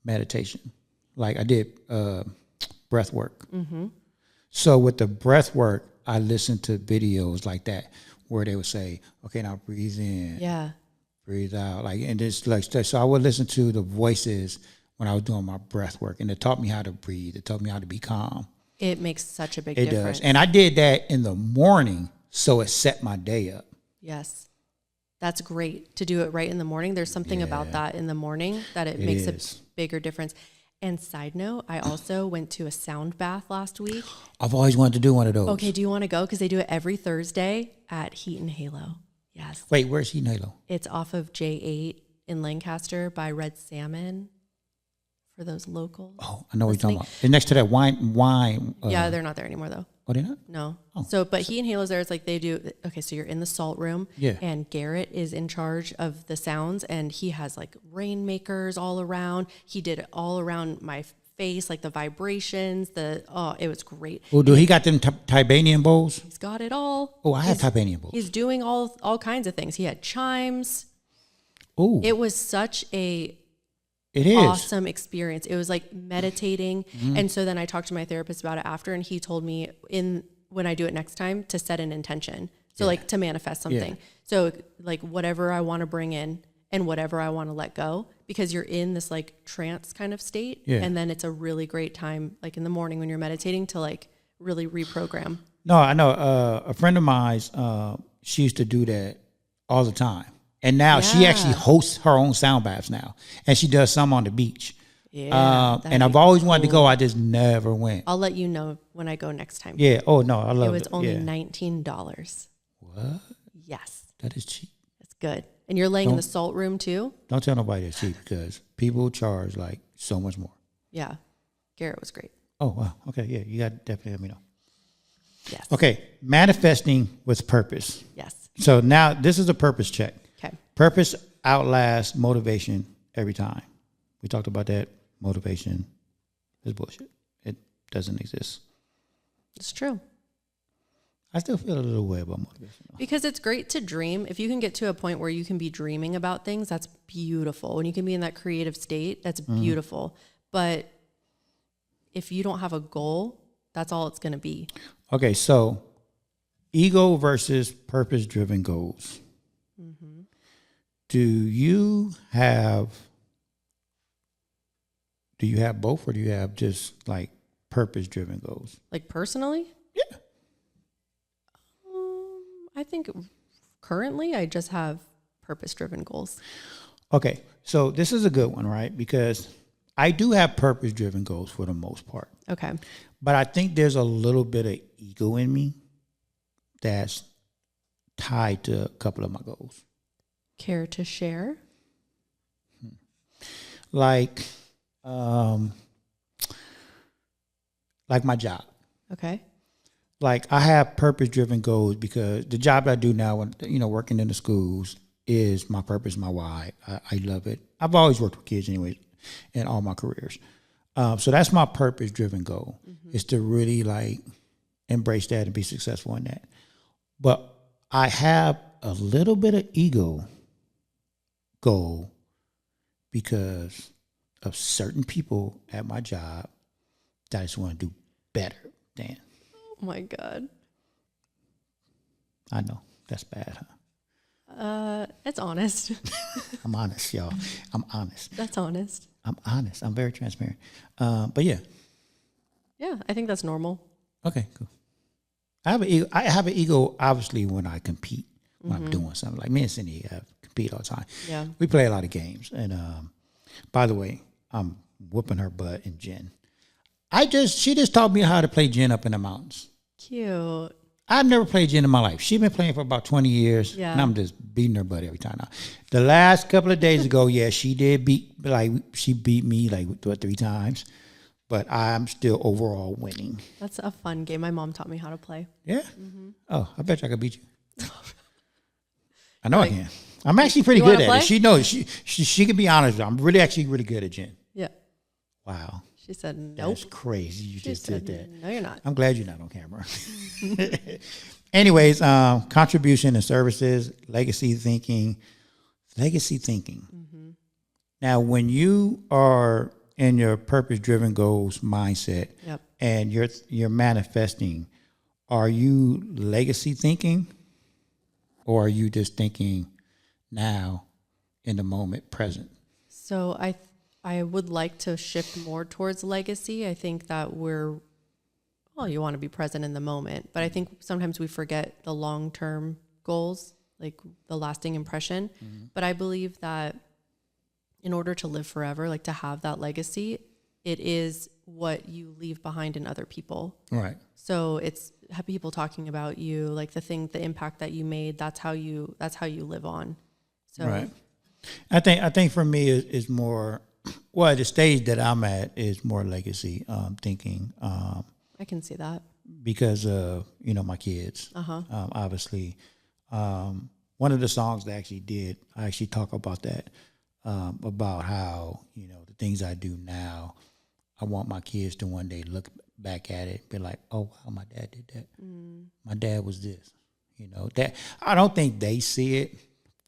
meditation. Like I did breath work. Mm-hmm. So with the breath work, I listened to videos like that where they would say, okay, now breathe in. Yeah. Breathe out. Like, and it's like, so I would listen to the voices when I was doing my breath work, and it taught me how to breathe. It taught me how to be calm. It makes such a big difference. It does. And I did that in the morning, so it set my day up. Yes. That's great to do it right in the morning. There's something about that in the morning that it makes a bigger difference. And side note, I also went to a sound bath last week. I've always wanted to do one of those. Okay, do you want to go? Because they do it every Thursday at Heat and Halo. Yes. Wait, where's Heat and Halo? It's off of J8 in Lancaster by Red Salmon. For those locals. Oh, I know what you're talking about. It's next to that wine. Yeah, they're not there anymore though. Oh, they're not? No. Oh. So, but Heat and Halo's there. It's like they do. Okay, so you're in the salt room. Yeah. And Garrett is in charge of the sounds, and he has like rainmakers all around. He did it all around my face, like the vibrations. It was great. Oh, he got them Tibanian bowls? He's got it all. Oh, I have Tibanian bowls. He's doing all kinds of things. He had chimes. Oh. It was such a awesome experience. It was like meditating. Mm-hmm. And so then I talked to my therapist about it after, and he told me when I do it next time to set an intention. So like to manifest something. Yeah. So like whatever I want to bring in and whatever I want to let go, because you're in this like trance kind of state. Yeah. And then it's a really great time, like in the morning when you're meditating, to like really reprogram. No, I know a friend of mine, she used to do that all the time. And now she actually hosts her own sound baths now. And she does some on the beach. Yeah. And I've always wanted to go. I just never went. I'll let you know when I go next time. Yeah. Oh, no. I love it. It was only $19. What? Yes. That is cheap. It's good. And you're laying in the salt room too? Don't tell nobody it's cheap, because people charge like so much more. Yeah. Garrett was great. Oh, wow. Okay. Yeah. You got to definitely let me know. Yes. Okay. Manifesting with purpose. Yes. So now this is a purpose check. Okay. Purpose outlasts motivation every time. We talked about that. Motivation is bullshit. It doesn't exist. It's true. I still feel a little way about motivation, though. Because it's great to dream. If you can get to a point where you can be dreaming about things, that's beautiful. When you can be in that creative state, that's beautiful. But if you don't have a goal, that's all it's going to be. Okay, so ego versus purpose-driven goals. Mm-hmm. Do you have both, or do you have just like purpose-driven goals? Like personally? Yeah. I think currently I just have purpose-driven goals? Okay, so this is a good one, right? Because I do have purpose-driven goals for the most part. Okay. But I think there's a little bit of ego in me that's tied to a couple of my goals. Care to share? Like my job. Okay. Like I have purpose-driven goals because the job I do now, working in the schools, is my purpose, my why. I love it. I've always worked with kids anyway in all my careers. So that's my purpose-driven goal, is to really like embrace that and be successful in that. But I have a little bit of ego goal because of certain people at my job that I just want to do better than. Oh my God. I know that's bad, huh? It's honest. I'm honest, y'all. I'm honest. That's honest. I'm honest. I'm very transparent. But yeah. Yeah, I think that's normal. Okay, cool. I have an ego, obviously, when I compete, when I'm doing something. Like me and Cindy compete all the time. Yeah. We play a lot of games. And by the way, I'm whooping her butt in gin. She just taught me how to play gin up in the mountains. Cute. I've never played gin in my life. She's been playing for about 20 years, and I'm just beating her butt every time now. The last couple of days ago, yeah, she beat me like 3 times, but I'm still overall winning. That's a fun game. My mom taught me how to play. Yeah? Oh, I bet you I could beat you. I know I can. I'm actually pretty You good wanna at it. play? She knows. She can be honest. I'm actually really good at gin. Yeah. Wow. She said, nope. That's crazy. You just did that. No, you're not. I'm glad you're not on camera. Anyways, contribution and services, legacy thinking. Now, when you are in your purpose-driven goals mindset, Yep. and you're manifesting, are you legacy thinking, or are you just thinking now, in the moment, present? So I would like to shift more towards legacy. I think that you want to be present in the moment, but I think sometimes we forget the long-term goals, like the lasting impression. But I believe that in order to live forever, like to have that legacy, it is what you leave behind in other people. Right. So it's have people talking about you, like the impact that you made. That's how you live on. So Right. I think for me is more, well, the stage that I'm at is more legacy thinking. I can see that. Because of, my kids. Obviously. One of the songs that I actually talk about that, about how, the things I do now, I want my kids to one day look back at it and be like, oh, wow, my dad did that. My dad was this. That I don't think they see it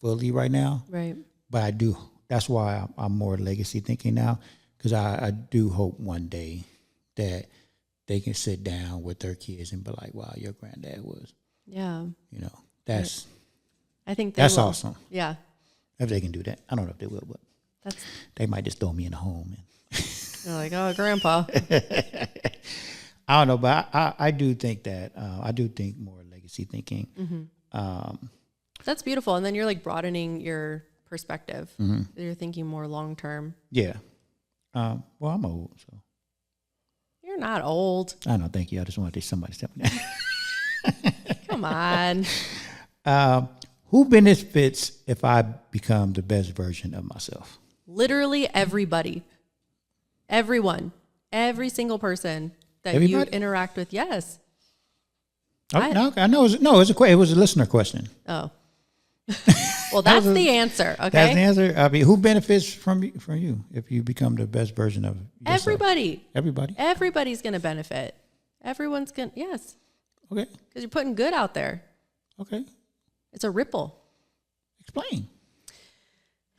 fully right now. Right. But I do. That's why I'm more legacy thinking now, because I do hope one day that they can sit down with their kids and be like, wow, your granddad was. Yeah. That's I think that's will. awesome. Yeah. If they can do that. I don't know if they will, but they might just throw me in a home. They're like, oh, grandpa. I don't know, but I do think that, I do think more legacy thinking. That's beautiful. And then you're like broadening your perspective. You're thinking more long term. Yeah. Well, I'm old, so. You're not old. I don't thank you. I just wanted to somebody step me down. Come on. Who benefits if I become the best version of myself? Literally everybody. Everyone. Every single person that you interact with. Yes. I know. It was a listener question. Oh. Well, that's the answer. Okay. That's the answer. I mean, who benefits from you if you become the best version of yourself? Everybody. Everybody. Everybody's going to benefit. Everyone's going to, yes. Okay. Because you're putting good out there. Okay. It's a ripple. Explain.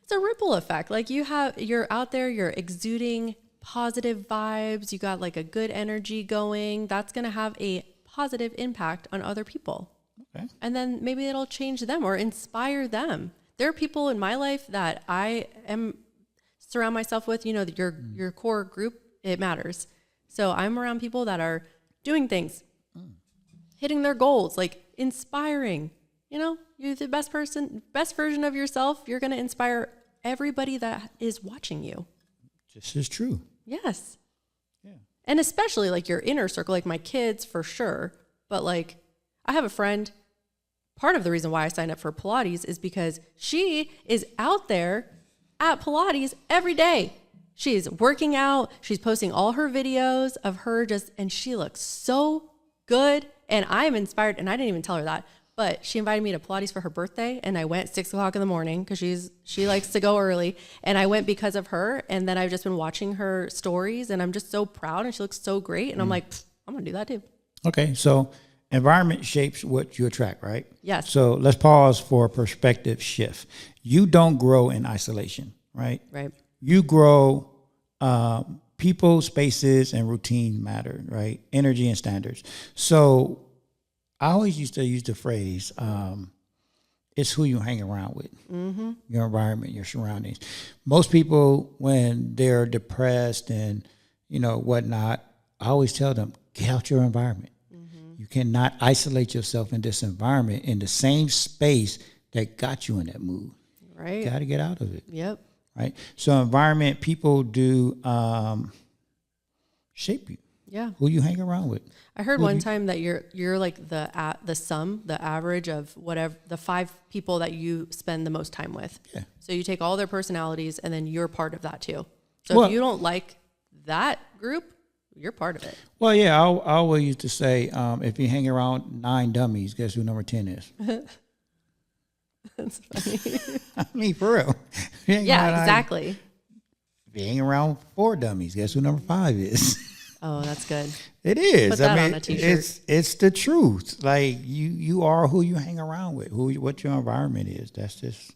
It's a ripple effect. Like you're out there, you're exuding positive vibes. You got like a good energy going. That's going to have a positive impact on other people. Okay. And then maybe it'll change them or inspire them. There are people in my life that I am surround myself with, your core group, it matters. So I'm around people that are doing things, hitting their goals, like inspiring, you know, you're the best version of yourself. You're going to inspire everybody that is watching you. This is true. Yes. Yeah. And especially like your inner circle, like my kids for sure. But like I have a friend, part of the reason why I signed up for Pilates is because she is out there at Pilates every day. She's working out. She's posting all her videos of her and she looks so good. And I am inspired. And I didn't even tell her that, but she invited me to Pilates for her birthday. And I went 6 o'clock in the morning because she likes to go early. And I went because of her. And then I've just been watching her stories and I'm just so proud and she looks so great. And I'm like, I'm going to do that too. Okay. So environment shapes what you attract, right? Yes. So let's pause for a perspective shift. You don't grow in isolation, right? Right. You grow, people, spaces, and routine matter, right? Energy and standards. So I always used to use the phrase, it's who you hang around with, your environment, your surroundings. Most people, when they're depressed and, you know, whatnot, I always tell them, get out your environment. You cannot isolate yourself in this environment in the same space that got you in that mood. Right. You got to get out of it. Yep. Right. So environment, people do shape you. Yeah. Who you hang around with. I heard one time that you're like the average of whatever the 5 people that you spend the most time with. Yeah. So you take all their personalities and then you're part of that too. So if you don't like that group, you're part of it. Well, yeah, I always used to say, if you hang around 9 dummies, guess who number 10 is? That's funny. I mean, for real. Yeah, exactly. If you hang around 4 dummies, guess who number 5 is? Oh, that's good. It is. Put that on a t-shirt. It's the truth. Like you are who you hang around with, what your environment is. That's just,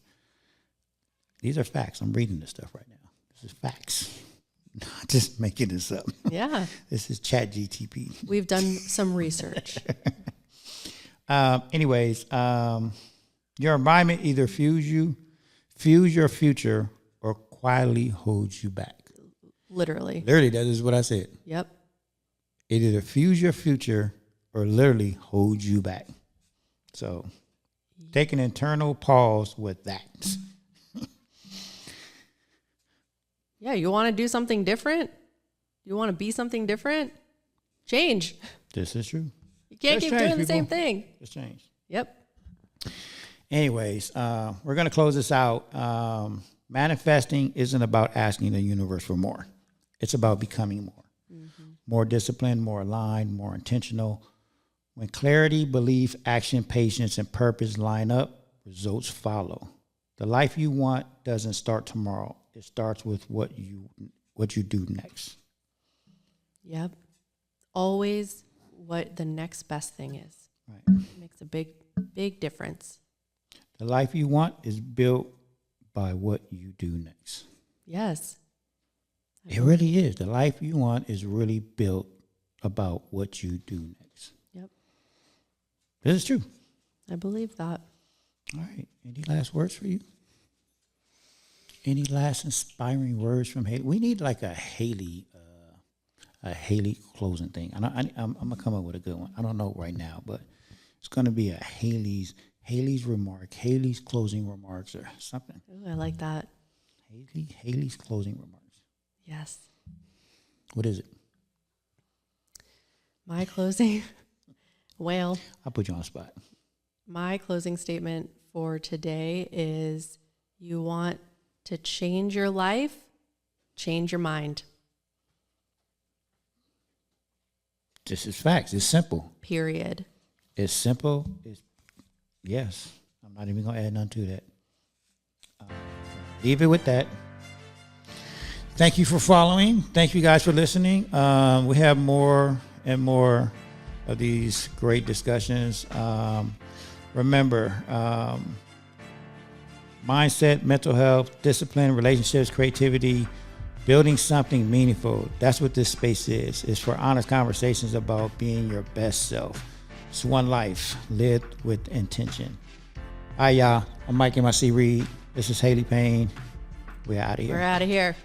these are facts. I'm reading this stuff right now. This is facts. Not just making this up. Yeah. This is Chat GTP. We've done some research. Anyways, your environment either fuels your future, or quietly holds you back. Literally, that is what I said. Yep. It either fuels your future or literally holds you back. So take an internal pause with that. Yeah, you want to do something different? You want to be something different? Change. This is true. You can't Let's keep change, doing the people. same thing. Let's change. Yep. Anyways, we're going to close this out. Manifesting isn't about asking the universe for more. It's about becoming more. More disciplined, more aligned, more intentional. When clarity, belief, action, patience, and purpose line up, results follow. The life you want doesn't start tomorrow. It starts with what you do next. Yep. Always what the next best thing is. Right. It makes a big difference. The life you want is built by what you do next. Yes. It really is. The life you want is really built about what you do next. Yep. This is true. I believe that. All right. Any last words for you? Any last inspiring words from Haley? We need like a Haley closing thing. I'm gonna come up with a good one. I don't know right now, but it's gonna be a Haley's remark, Haley's closing remarks, or something. Ooh, I like that. Haley's closing remarks. Yes. What is it? My closing. Well, I'll put you on the spot. my closing statement for today is: you want to change your life, change your mind. This is facts. It's simple. Period. It's simple. Yes. I'm not even gonna add none to that. Leave it with that. Thank you for following. Thank you guys for listening. We have more and more of these great discussions. Remember, mindset, mental health, discipline, relationships, creativity, building something meaningful. That's what this space is. It's for honest conversations about being your best self. It's one life lived with intention. Hi, y'all. I'm Mike MIC Reed. This is Haley Payne. We're out of here. We're out of here.